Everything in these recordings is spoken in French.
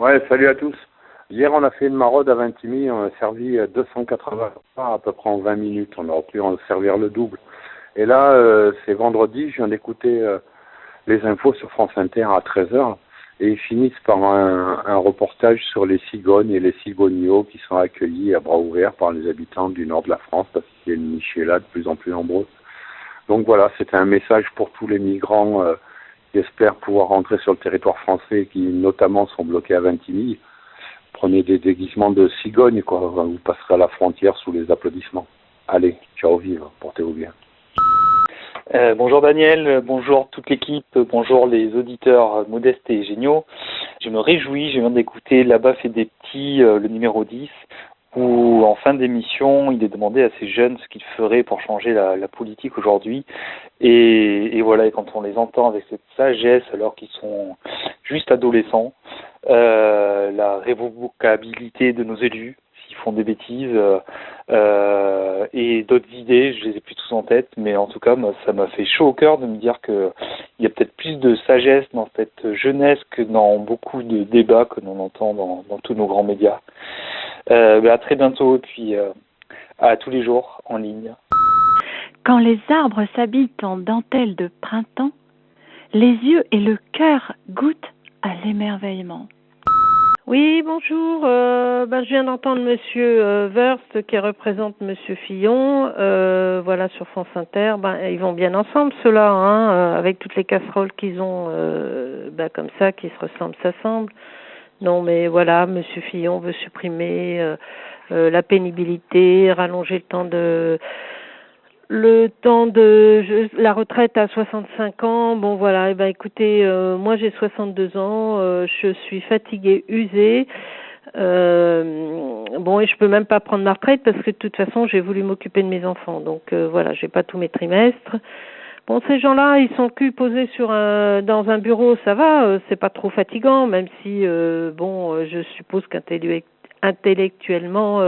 Ouais, salut à tous. Hier, on a fait une maraude à Vintimille, on a servi 280 repas à peu près en 20 minutes. On aurait pu en servir le double. Et là, c'est vendredi, je viens d'écouter les infos sur France Inter à 13h. Et ils finissent par un reportage sur les cigognes et les cigognos qui sont accueillis à bras ouverts par les habitants du nord de la France parce qu'il y a une nichée là de plus en plus nombreuse. Donc voilà, c'était un message pour tous les migrants qui espèrent pouvoir rentrer sur le territoire français et qui notamment sont bloqués à Vintimille. Prenez des déguisements de cigogne, quoi. Vous passerez à la frontière sous les applaudissements. Allez, ciao, vive, portez-vous bien. Bonjour Daniel, bonjour toute l'équipe, bonjour les auditeurs modestes et géniaux. Je me réjouis, je viens d'écouter Là-bas fait des petits, le numéro 10, où en fin d'émission, il est demandé à ces jeunes ce qu'ils feraient pour changer la politique aujourd'hui. Et voilà, et quand on les entend avec cette sagesse alors qu'ils sont juste adolescents, la révocabilité de nos élus, s'ils font des bêtises, et d'autres idées, je les ai plus tous en tête, mais en tout cas, moi, ça m'a fait chaud au cœur de me dire que il y a peut-être plus de sagesse dans cette jeunesse que dans beaucoup de débats que l'on entend dans tous nos grands médias. À très bientôt, et puis à tous les jours en ligne. Quand les arbres s'habillent en dentelle de printemps, les yeux et le cœur goûtent à l'émerveillement. Oui, bonjour. Je viens d'entendre Monsieur Wurst qui représente Monsieur Fillon. Voilà, sur France Inter. Ils vont bien ensemble, ceux-là, avec toutes les casseroles qu'ils ont, comme ça, qui se ressemblent, s'assemblent. Non, mais voilà, Monsieur Fillon veut supprimer la pénibilité, rallonger la retraite à 65 ans. Bon voilà, écoutez, moi j'ai 62 ans, je suis fatiguée, usée. Et je peux même pas prendre ma retraite parce que de toute façon j'ai voulu m'occuper de mes enfants. Donc voilà, j'ai pas tous mes trimestres. Bon, ces gens-là, ils sont cul posés dans un bureau, ça va, c'est pas trop fatigant, même si je suppose qu'intellectuellement,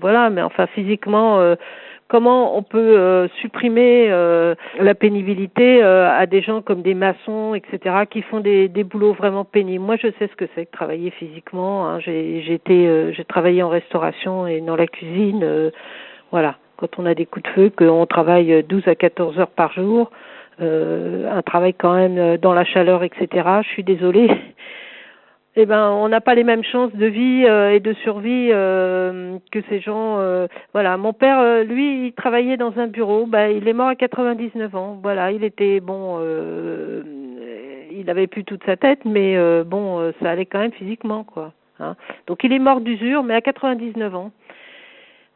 voilà, mais enfin physiquement, comment on peut supprimer la pénibilité à des gens comme des maçons, etc., qui font des boulots vraiment pénibles. Moi, je sais ce que c'est que travailler physiquement. J'ai travaillé en restauration et dans la cuisine. Voilà, quand on a des coups de feu, qu'on travaille 12 à 14 heures par jour, un travail quand même dans la chaleur, etc. Je suis désolée. On n'a pas les mêmes chances de vie et de survie que ces gens. Voilà, mon père, lui, il travaillait dans un bureau. Il est mort à 99 ans. Voilà, il était il avait plus toute sa tête, mais ça allait quand même physiquement, quoi. Donc il est mort d'usure, mais à 99 ans.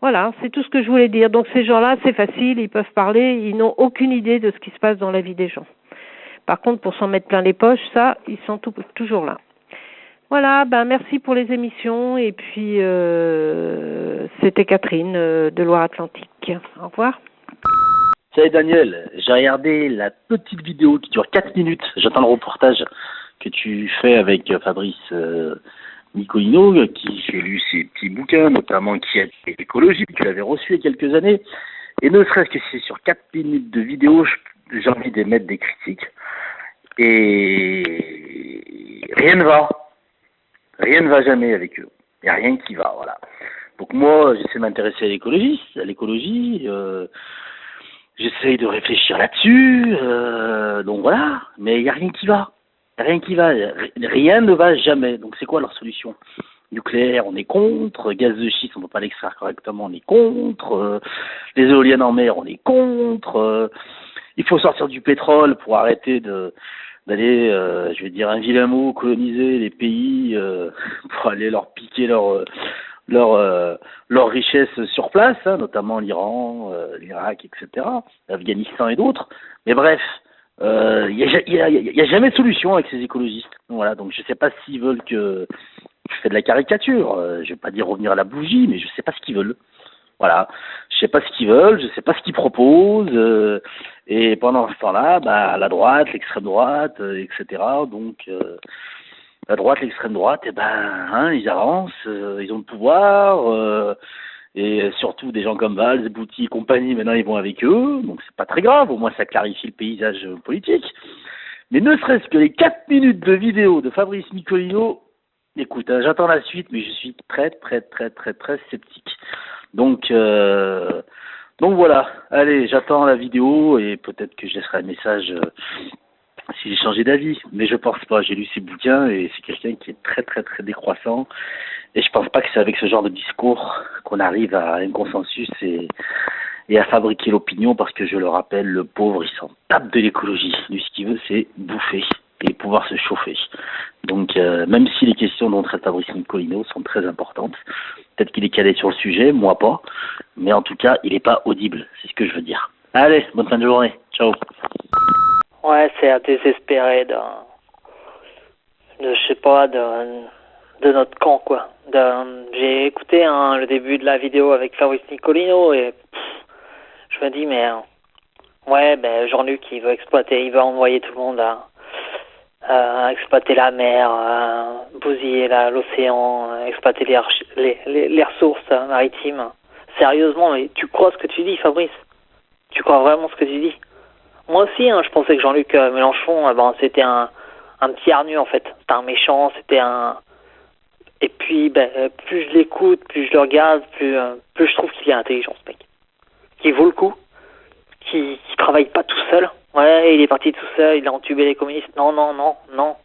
Voilà, c'est tout ce que je voulais dire. Donc ces gens-là, c'est facile, ils peuvent parler, ils n'ont aucune idée de ce qui se passe dans la vie des gens. Par contre, pour s'en mettre plein les poches, ça, ils sont toujours là. Voilà, merci pour les émissions et puis c'était Catherine de Loire-Atlantique. Au revoir. Salut Daniel, j'ai regardé la petite vidéo qui dure 4 minutes. J'attends le reportage que tu fais avec Fabrice Nicolino, qui j'ai lu ses petits bouquins, notamment qui est écologie, que tu l'avais reçu il y a quelques années. Et ne serait-ce que si c'est sur 4 minutes de vidéo, j'ai envie d'émettre des critiques. Et rien ne va. Rien ne va jamais avec eux. Il n'y a rien qui va, voilà. Donc moi, j'essaie de m'intéresser à l'écologie. J'essaie de réfléchir là-dessus. Donc voilà. Mais il n'y a rien qui va. Rien ne va jamais. Donc c'est quoi leur solution? Nucléaire, on est contre. Gaz de schiste, on ne peut pas l'extraire correctement, on est contre. Les éoliennes en mer, on est contre. Il faut sortir du pétrole pour arrêter d'aller, je vais dire un vilain mot, coloniser les pays pour aller leur piquer leur richesse sur place, notamment l'Iran, l'Irak, etc., l'Afghanistan et d'autres. Mais bref, il y a jamais de solution avec ces écologistes. Voilà, donc je sais pas s'ils veulent que je fais de la caricature. Je vais pas dire revenir à la bougie, mais je sais pas ce qu'ils veulent. Voilà, je sais pas ce qu'ils veulent, je sais pas ce qu'ils proposent. Et pendant ce temps-là, la droite, l'extrême droite, etc. Donc la droite, l'extrême droite, ils avancent, ils ont le pouvoir. Et surtout des gens comme Valls, Bouty et compagnie, maintenant ils vont avec eux, donc c'est pas très grave, au moins ça clarifie le paysage politique. Mais ne serait-ce que les 4 minutes de vidéo de Fabrice Nicolino, Écoute, j'attends la suite, mais je suis très sceptique. Donc voilà. Allez, j'attends la vidéo et peut-être que je laisserai un message si j'ai changé d'avis. Mais je pense pas. J'ai lu ses bouquins et c'est quelqu'un qui est très décroissant. Et je pense pas que c'est avec ce genre de discours qu'on arrive à un consensus et à fabriquer l'opinion, parce que je le rappelle, le pauvre, il s'en tape de l'écologie. Lui, ce qu'il veut, c'est bouffer et pouvoir se chauffer. Donc, même si les questions dont traite Fabrice Nicolino sont très importantes, peut-être qu'il est calé sur le sujet, moi pas, mais en tout cas, il n'est pas audible, c'est ce que je veux dire. Allez, bonne fin de journée, ciao. Ouais, c'est à désespérer de je sais pas, de notre camp, quoi. J'ai écouté le début de la vidéo avec Fabrice Nicolino et je me dis, mais ouais, ben Jean-Luc, il veut envoyer tout le monde à exploiter la mer, bousiller l'océan, exploiter les ressources maritimes. Sérieusement, mais tu crois ce que tu dis, Fabrice? Tu crois vraiment ce que tu dis? Moi aussi, je pensais que Jean-Luc Mélenchon, c'était un petit hargneux, en fait. C'était un méchant, Et puis, plus je l'écoute, plus je le regarde, plus je trouve qu'il est intelligent, ce mec. Qu'il vaut le coup, qu'il travaille pas tout seul. Ouais, il est parti tout seul, il a entubé les communistes. Non.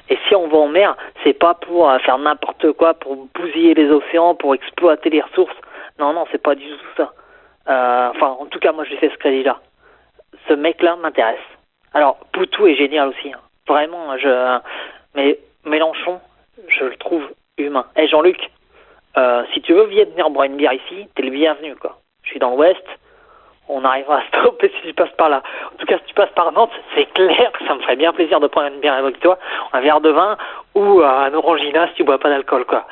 Et si on va en mer, c'est pas pour faire n'importe quoi, pour bousiller les océans, pour exploiter les ressources. Non, c'est pas du tout ça. En tout cas, moi, je lui fais ce crédit-là. Ce mec-là m'intéresse. Alors, Poutou est génial aussi. Vraiment, mais Mélenchon, je le trouve humain. Jean-Luc, si tu veux venir boire une bière ici, t'es le bienvenu, quoi. Je suis dans l'Ouest, on arrivera à stopper si tu passes par là. En tout cas, si tu passes par Nantes, c'est clair que ça me ferait bien plaisir de prendre une bière avec toi, un verre de vin ou un orangina si tu bois pas d'alcool, quoi.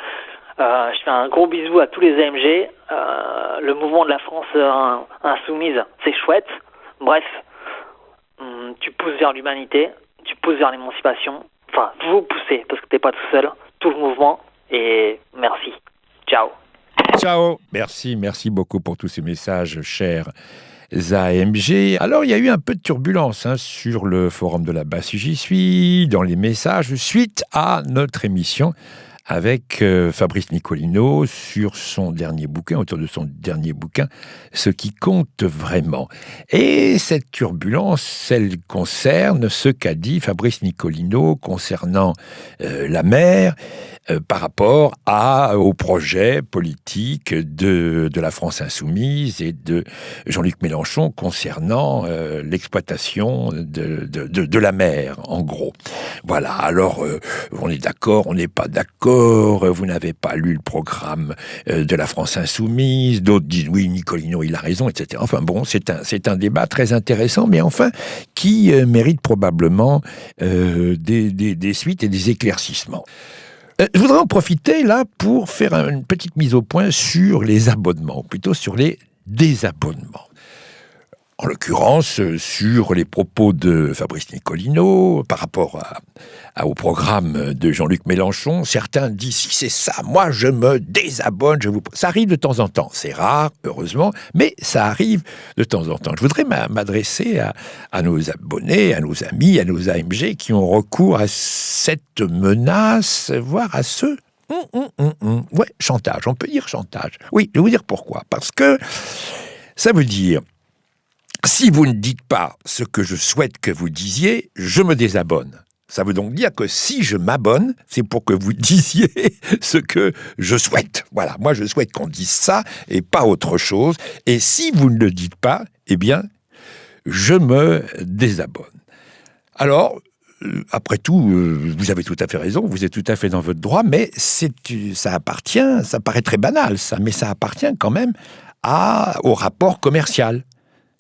Je fais un gros bisou à tous les AMG. Le mouvement de la France insoumise, c'est chouette. Bref, tu pousses vers l'humanité, tu pousses vers l'émancipation. Enfin, vous poussez, parce que t'es pas tout seul. Tout le mouvement. Et merci. Ciao. Ciao. Merci beaucoup pour tous ces messages, chers AMG. Alors, il y a eu un peu de turbulence sur le forum de la base J'y suis, dans les messages, suite à notre émission avec Fabrice Nicolino sur son dernier bouquin, autour de son dernier bouquin, Ce qui compte vraiment. Et cette turbulence, elle concerne ce qu'a dit Fabrice Nicolino concernant la mer, par rapport au projet politique de la France insoumise et de Jean-Luc Mélenchon concernant l'exploitation de la mer, en gros. Voilà, alors on est d'accord, on n'est pas d'accord, vous n'avez pas lu le programme de la France insoumise, d'autres disent oui, Nicolino il a raison, etc. Enfin bon, c'est un débat très intéressant, mais enfin qui mérite probablement des suites et des éclaircissements. Je voudrais en profiter là pour faire une petite mise au point sur les abonnements, ou plutôt sur les désabonnements. En l'occurrence, sur les propos de Fabrice Nicolino par rapport au programme de Jean-Luc Mélenchon. Certains disent, si c'est ça, moi je me désabonne. Ça arrive de temps en temps. C'est rare, heureusement, mais ça arrive de temps en temps. Je voudrais m'adresser à nos abonnés, à nos amis, à nos AMG qui ont recours à cette menace, voire à ce... Ouais, chantage, on peut dire chantage. Oui, je vais vous dire pourquoi. Parce que ça veut dire... Si vous ne dites pas ce que je souhaite que vous disiez, je me désabonne. Ça veut donc dire que si je m'abonne, c'est pour que vous disiez ce que je souhaite. Voilà, moi je souhaite qu'on dise ça et pas autre chose. Et si vous ne le dites pas, eh bien, je me désabonne. Alors, après tout, vous avez tout à fait raison, vous êtes tout à fait dans votre droit, mais ça paraît très banal ça, mais ça appartient quand même au rapport commercial.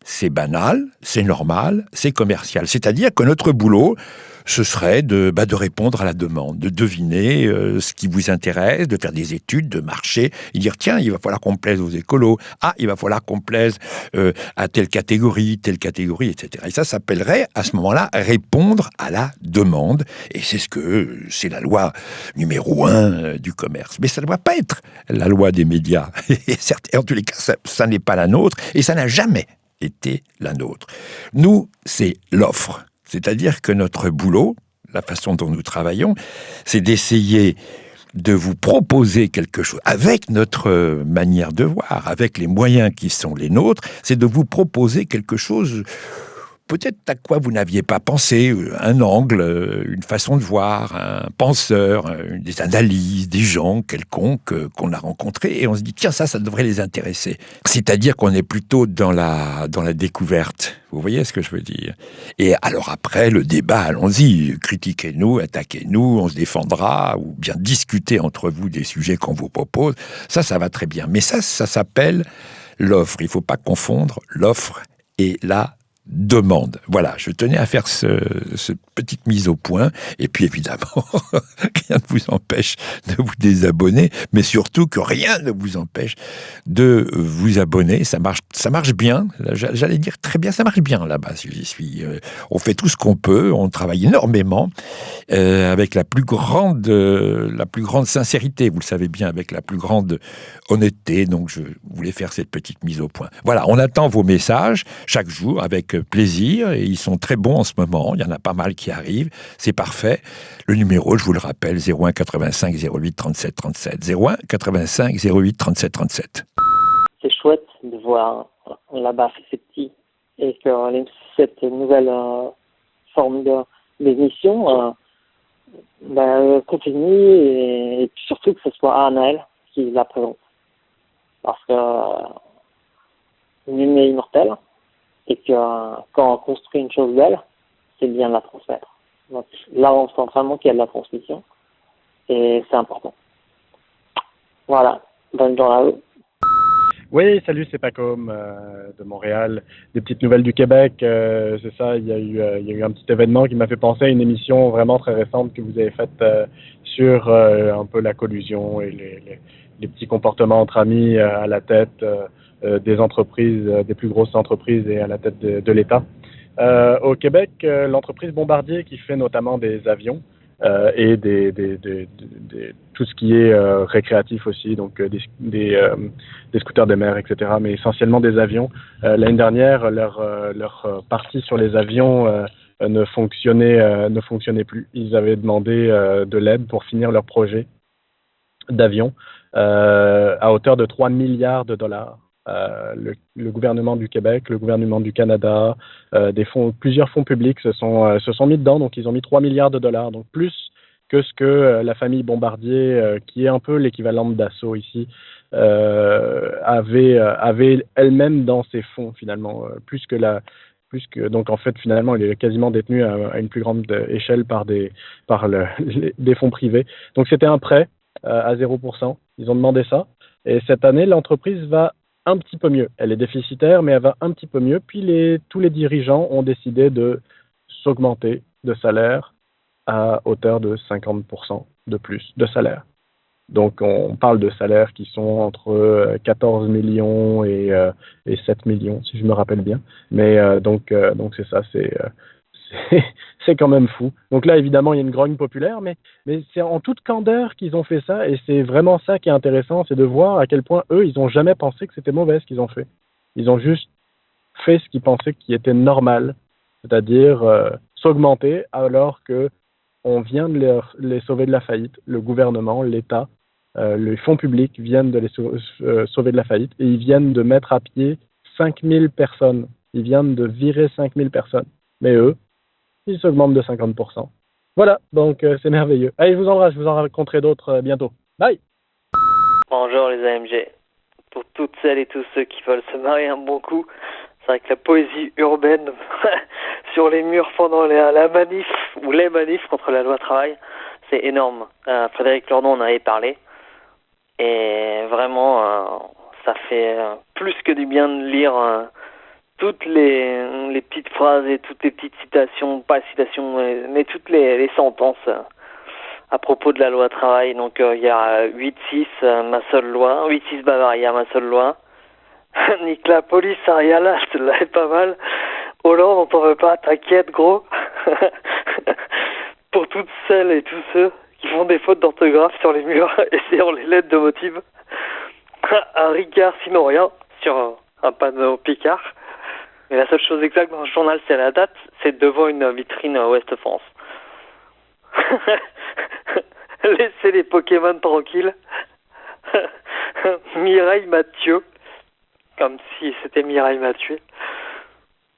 C'est banal, c'est normal, c'est commercial. C'est-à-dire que notre boulot, ce serait de répondre à la demande, de deviner ce qui vous intéresse, de faire des études, de marcher, et dire tiens, il va falloir qu'on plaise aux écolos, il va falloir qu'on plaise à telle catégorie, etc. Et ça s'appellerait, à ce moment-là, répondre à la demande. Et c'est la loi numéro 1 du commerce. Mais ça ne doit pas être la loi des médias. Et en tous les cas, ça n'est pas la nôtre, et ça n'a jamais été la nôtre. Nous, c'est l'offre. C'est-à-dire que notre boulot, la façon dont nous travaillons, c'est d'essayer de vous proposer quelque chose, avec notre manière de voir, avec les moyens qui sont les nôtres, c'est de vous proposer quelque chose peut-être à quoi vous n'aviez pas pensé, un angle, une façon de voir, un penseur, des analyses, des gens quelconques qu'on a rencontrés, et on se dit, tiens, ça devrait les intéresser. C'est-à-dire qu'on est plutôt dans la découverte. Vous voyez ce que je veux dire? Et alors après, le débat, allons-y, critiquez-nous, attaquez-nous, on se défendra, ou bien discutez entre vous des sujets qu'on vous propose. Ça va très bien. Mais ça s'appelle l'offre. Il ne faut pas confondre l'offre et la demande. Voilà, je tenais à faire cette petite mise au point. Et puis évidemment, rien ne vous empêche de vous désabonner, mais surtout que rien ne vous empêche de vous abonner. Ça marche bien. J'allais dire très bien, ça marche bien là-bas. J'y suis. On fait tout ce qu'on peut. On travaille énormément avec la plus grande sincérité. Vous le savez bien, avec la plus grande honnêteté. Donc je voulais faire cette petite mise au point. Voilà, on attend vos messages chaque jour avec plaisir, et ils sont très bons en ce moment, il y en a pas mal qui arrivent, c'est parfait. Le numéro, je vous le rappelle, 01 85 08 37 37, 01 85 08 37 37. C'est chouette de voir là-bas ces petits, et que cette nouvelle forme d'émission continue, et surtout que ce soit Anaël qui la présente, parce que nul n'est immortel, et que quand on construit une chose belle, c'est bien de la transmettre. Donc là, on sent vraiment qu'il y a de la transmission, et c'est important. Voilà, bonne journée à vous. Oui, salut, c'est Pacôme de Montréal. Des petites nouvelles du Québec, c'est ça, il y a eu un petit événement qui m'a fait penser à une émission vraiment très récente que vous avez faite sur un peu la collusion et les petits comportements entre amis à la tête des entreprises, des plus grosses entreprises, et à la tête de l'État. Au Québec, l'entreprise Bombardier, qui fait notamment des avions et tout ce qui est récréatif aussi, donc des scooters de mer, etc., mais essentiellement des avions. L'année dernière, leur partie sur les avions ne fonctionnait plus. Ils avaient demandé de l'aide pour finir leur projet d'avion à hauteur de 3 milliards de dollars. Le gouvernement du Québec, le gouvernement du Canada, plusieurs fonds publics se sont mis dedans, donc ils ont mis 3 milliards de dollars, donc plus que ce que la famille Bombardier, qui est un peu l'équivalent de Dassault ici, avait elle-même dans ses fonds finalement, donc en fait finalement il est quasiment détenu à une plus grande échelle par des fonds privés. Donc c'était un prêt à 0%, ils ont demandé ça, et cette année l'entreprise va un petit peu mieux. Elle est déficitaire, mais elle va un petit peu mieux. Puis tous les dirigeants ont décidé de s'augmenter de salaire à hauteur de 50% de plus de salaire. Donc on parle de salaires qui sont entre 14 millions et 7 millions, si je me rappelle bien. Mais donc c'est ça, c'est quand même fou. Donc là, évidemment, il y a une grogne populaire, mais c'est en toute candeur qu'ils ont fait ça, et c'est vraiment ça qui est intéressant, c'est de voir à quel point eux, ils n'ont jamais pensé que c'était mauvais ce qu'ils ont fait. Ils ont juste fait ce qu'ils pensaient qui était normal, c'est-à-dire s'augmenter alors que on vient de les sauver de la faillite. Le gouvernement, l'État, les fonds publics viennent de les sauver de la faillite, et ils viennent de mettre à pied 5000 personnes. Ils viennent de virer 5000 personnes. Mais eux, ils s'augmentent de 50%. Voilà, donc c'est merveilleux. Allez, je vous embrasse, je vous en raconterai d'autres bientôt. Bye. Bonjour les AMG. Pour toutes celles et tous ceux qui veulent se marier un bon coup, c'est vrai que la poésie urbaine sur les murs pendant la manif ou les manifs contre la loi travail, c'est énorme. Frédéric Lordon en avait parlé, et vraiment ça fait plus que du bien de lire toutes les petites phrases et toutes les petites citations, pas citations, mais toutes les sentences à propos de la loi travail. Donc il y a 8-6, ma seule loi, 8-6 Bavaria, ma seule loi. Nique la police, Ariala, celle-là est pas mal. Hollande, on t'en veut pas, t'inquiète gros. Pour toutes celles et tous ceux qui font des fautes d'orthographe sur les murs et sur les lettres de motif. Un Ricard sinon rien sur un panneau Picard. Mais la seule chose exacte dans le journal, c'est la date, c'est devant une vitrine Ouest France. Laissez les Pokémon tranquilles. Mireille Mathieu, comme si c'était Mireille Mathieu.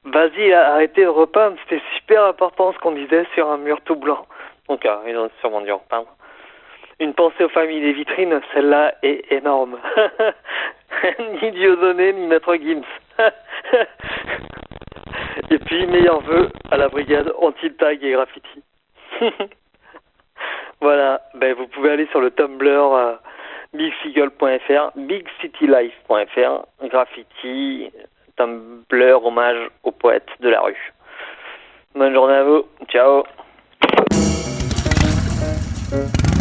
Vas-y, arrêtez de repeindre, c'était super important ce qu'on disait sur un mur tout blanc. Donc, ils ont sûrement dû repeindre. Une pensée aux familles des vitrines, celle-là est énorme. Ni Dieudonné, ni Maître Gims. Et puis, meilleurs vœux à la brigade anti-tag et graffiti. Voilà, vous pouvez aller sur le Tumblr bigseagull.fr, bigcitylife.fr, graffiti, Tumblr, hommage aux poètes de la rue. Bonne journée à vous, ciao.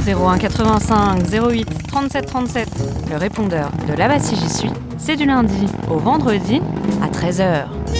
01 85 08 37 37, le répondeur de là-bas si j'y suis, c'est du lundi au vendredi à 13h.